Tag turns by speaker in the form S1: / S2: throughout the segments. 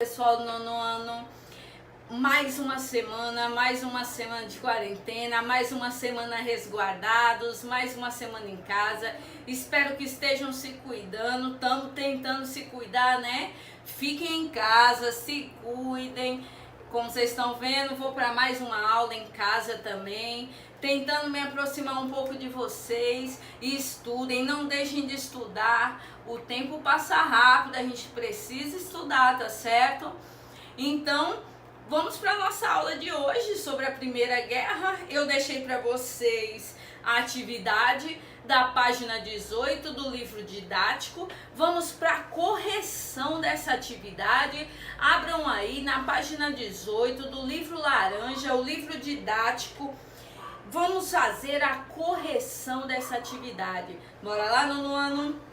S1: Pessoal do nono ano, mais uma semana de quarentena, mais uma semana resguardados, mais uma semana em casa. Espero que estejam se cuidando, estamos tentando se cuidar, né? Fiquem em casa, se cuidem. Como vocês estão vendo, vou para mais uma aula em casa também, tentando me aproximar um pouco de vocês. E estudem, não deixem de estudar. O tempo passa rápido, a gente precisa estudar, tá certo? Então, vamos para a nossa aula de hoje sobre a Primeira Guerra. Eu deixei para vocês a atividade da página 18 do livro didático. Vamos para a correção dessa atividade. Abram aí na página 18 do livro laranja, o livro didático. Vamos fazer a correção dessa atividade. Bora lá, nono ano?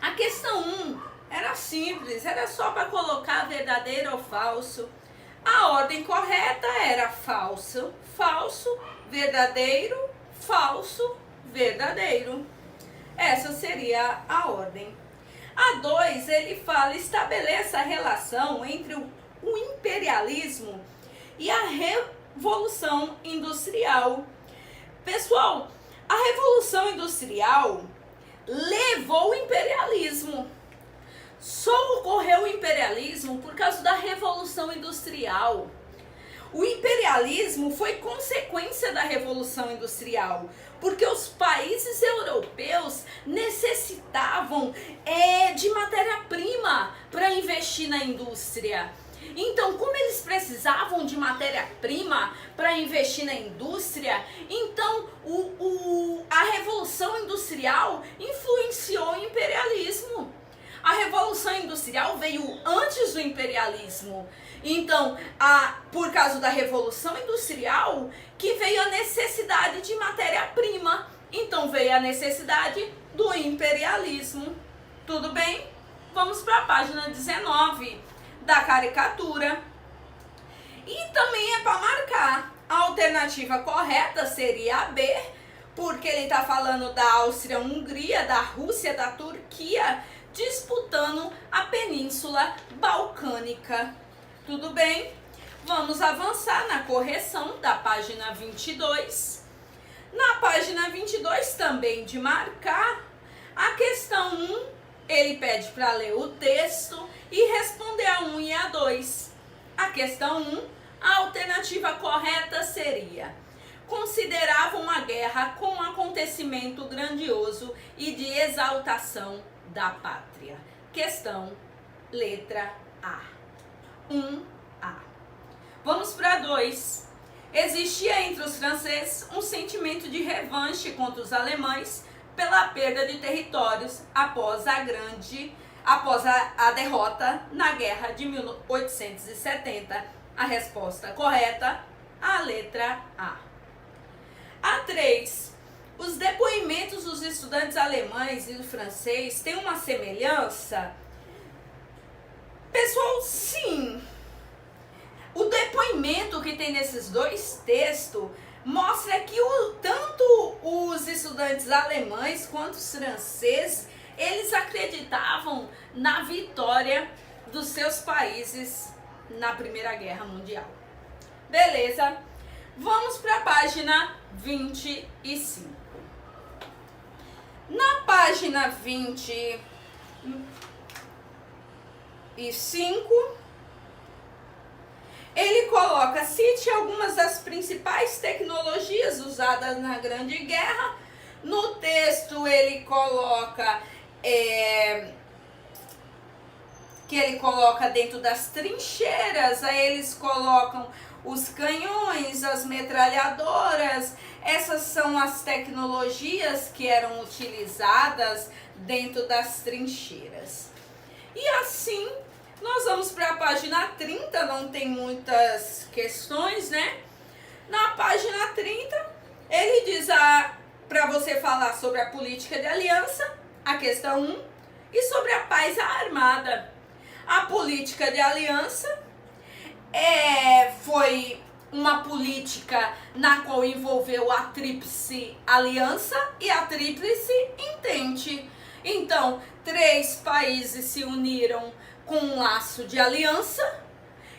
S1: A questão 1 era simples, era só para colocar verdadeiro ou falso. A ordem correta era falso, falso, verdadeiro, falso, verdadeiro. Essa seria a ordem. A 2, ele fala, estabeleça a relação entre o imperialismo e a Revolução Industrial. Pessoal, a Revolução Industrial levou o imperialismo. Só ocorreu o imperialismo por causa da Revolução Industrial. O imperialismo foi consequência da Revolução Industrial, porque os países europeus necessitavam de matéria-prima para investir na indústria. Então, como eles precisavam de matéria-prima para investir na indústria, então a Revolução Industrial influenciou o imperialismo. A Revolução Industrial veio antes do imperialismo. Então, por causa da Revolução Industrial, que veio a necessidade de matéria-prima. Então, veio a necessidade do imperialismo. Tudo bem? Vamos para a página 19 da caricatura. E também é para marcar. A alternativa correta seria a B, porque ele está falando da Áustria-Hungria, da Rússia, da Turquia, disputando a Península Balcânica. Tudo bem? Vamos avançar na correção da página 22. Na página 22 também de marcar, a questão 1, ele pede para ler o texto e responder a 1 e a 2. A questão 1, a alternativa correta seria: consideravam a guerra como um acontecimento grandioso e de exaltação da pátria. Questão letra A. 1A. Vamos para 2. Existia entre os franceses um sentimento de revanche contra os alemães pela perda de territórios após a derrota na guerra de 1870. A resposta correta, a letra A. A 3. Os depoimentos dos estudantes alemães e do francês têm uma semelhança? Pessoal, sim. O depoimento que tem nesses dois textos mostra que tanto os estudantes alemães quanto os franceses, eles acreditavam na vitória dos seus países na Primeira Guerra Mundial. Beleza? Vamos para a página 25. Na página 25, ele coloca, cite algumas das principais tecnologias usadas na Grande Guerra. No texto ele coloca que ele coloca dentro das trincheiras, aí eles colocam os canhões, as metralhadoras. Essas são as tecnologias que eram utilizadas dentro das trincheiras. E assim, nós vamos para a página 30, não tem muitas questões, né? Na página 30, ele diz para você falar sobre a política de aliança, a questão 1, e sobre a paz armada. A política de aliança foi uma política na qual envolveu a Tríplice Aliança e a Tríplice Entente. Então, 3 países se uniram com um laço de aliança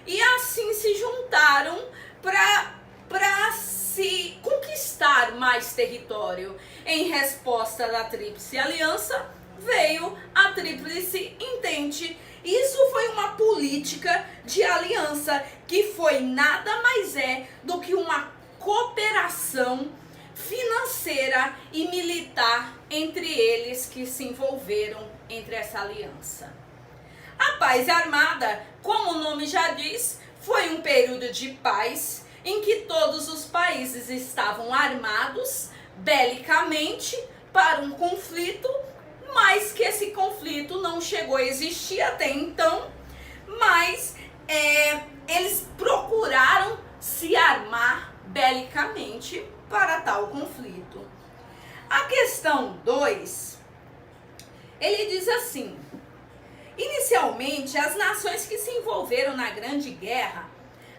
S1: e assim se juntaram para se conquistar mais território. Em resposta da Tríplice Aliança, veio a Tríplice Entente. Isso foi uma política de aliança que foi nada mais do que uma cooperação financeira e militar entre eles que se envolveram entre essa aliança. A paz armada, como o nome já diz, foi um período de paz em que todos os países estavam armados belicamente para um conflito, mas que esse conflito não chegou a existir até então, mas eles procuraram se armar belicamente para tal conflito. A questão 2, ele diz assim: inicialmente, as nações que se envolveram na Grande Guerra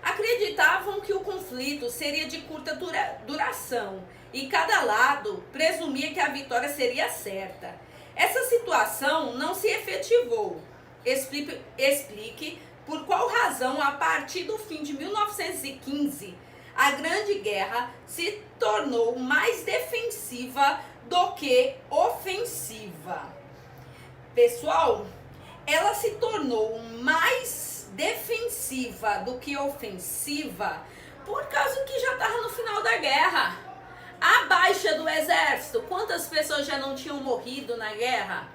S1: acreditavam que o conflito seria de curta duração e cada lado presumia que a vitória seria certa. Essa situação não se efetivou. Explique por qual razão, a partir do fim de 1915, a Grande Guerra se tornou mais defensiva do que ofensiva. Pessoal, ela se tornou mais defensiva do que ofensiva por causa que já estava no final da guerra. A baixa do exército, quantas pessoas já não tinham morrido na guerra?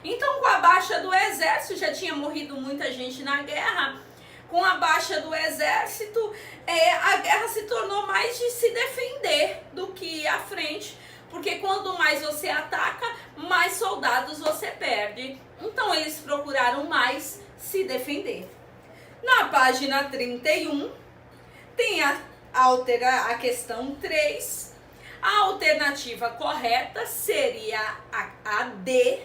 S1: Então, com a baixa do exército, já tinha morrido muita gente na guerra. Com a baixa do exército, a guerra se tornou mais de se defender do que ir à frente, porque quanto mais você ataca, mais soldados você perde. Então, eles procuraram mais se defender. Na página 31, tem a questão 3. A alternativa correta seria a D,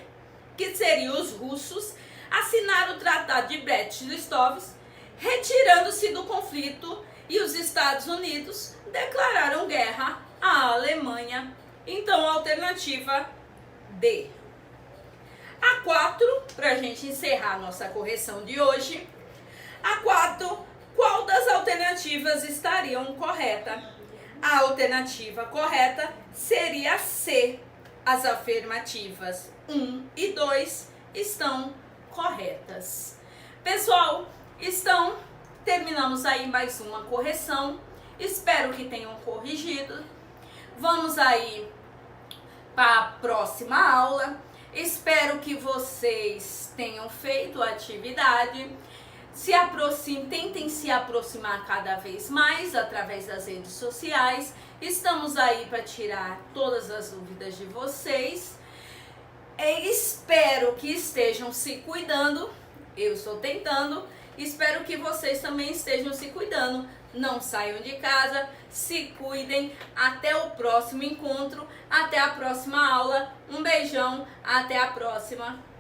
S1: que seria os russos assinaram o Tratado de Brest-Litovsk, retirando-se do conflito, e os Estados Unidos declararam guerra à Alemanha. Então, a alternativa D. A 4, para a gente encerrar a nossa correção de hoje. A 4, qual das alternativas estariam correta? A alternativa correta seria C. As afirmativas 1 e 2 estão corretas. Pessoal, terminamos aí mais uma correção. Espero que tenham corrigido. Vamos aí para a próxima aula. Espero que vocês tenham feito a atividade. Tentem se aproximar cada vez mais através das redes sociais. Estamos aí para tirar todas as dúvidas de vocês. Espero que estejam se cuidando. Eu estou tentando. Espero que vocês também estejam se cuidando. Não saiam de casa, se cuidem. Até o próximo encontro, até a próxima aula. Um beijão, até a próxima.